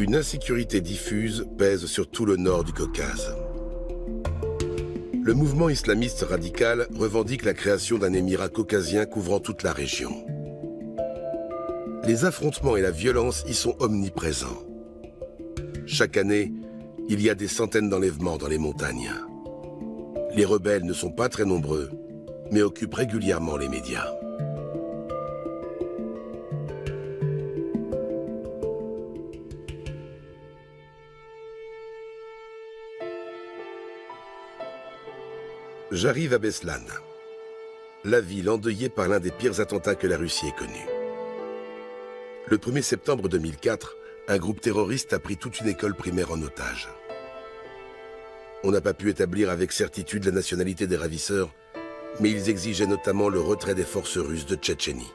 Une insécurité diffuse pèse sur tout le nord du Caucase. Le mouvement islamiste radical revendique la création d'un émirat caucasien couvrant toute la région. Les affrontements et la violence y sont omniprésents. Chaque année, il y a des centaines d'enlèvements dans les montagnes. Les rebelles ne sont pas très nombreux, mais occupent régulièrement les médias. J'arrive à Beslan, la ville endeuillée par l'un des pires attentats que la Russie ait connu. Le 1er septembre 2004, un groupe terroriste a pris toute une école primaire en otage. On n'a pas pu établir avec certitude la nationalité des ravisseurs, mais ils exigeaient notamment le retrait des forces russes de Tchétchénie.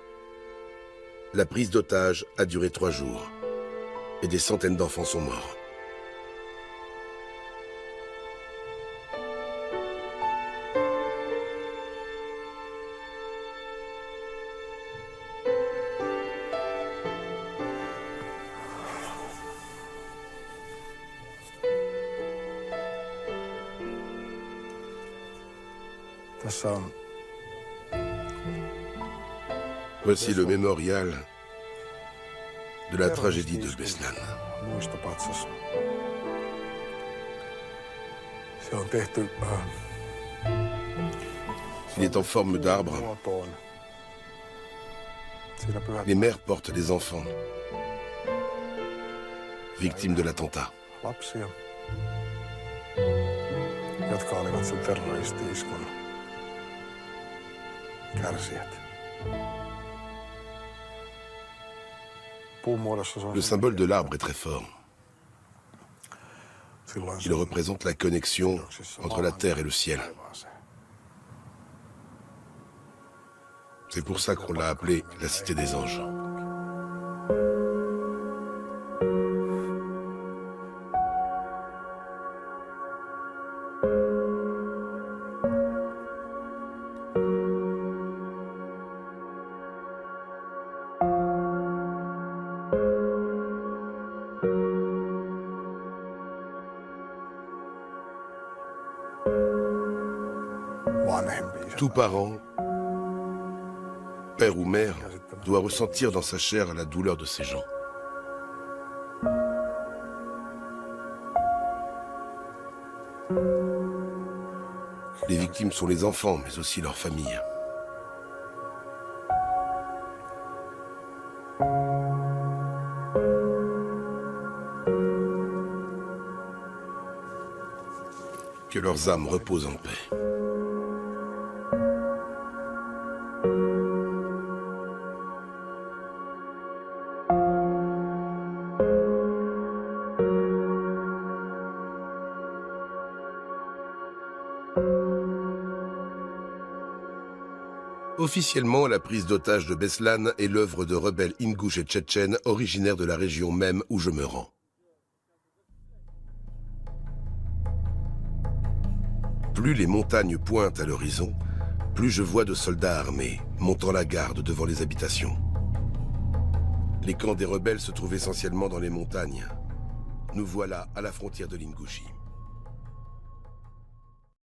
La prise d'otages a duré 3 jours, et des centaines d'enfants sont morts. Voici le mémorial de la tragédie de Beslan. Il est en forme d'arbre. Les mères portent les enfants, victimes de l'attentat. Le symbole de l'arbre est très fort. Il représente la connexion entre la terre et le ciel. C'est pour ça qu'on l'a appelé la Cité des Anges. Tout parent, père ou mère, doit ressentir dans sa chair la douleur de ces gens. Les victimes sont les enfants, mais aussi leurs familles. Que leurs âmes reposent en paix. Officiellement, la prise d'otage de Beslan est l'œuvre de rebelles ingouches et tchétchènes originaires de la région même où je me rends. Plus les montagnes pointent à l'horizon, plus je vois de soldats armés montant la garde devant les habitations. Les camps des rebelles se trouvent essentiellement dans les montagnes. Nous voilà à la frontière de l'Ingouchie.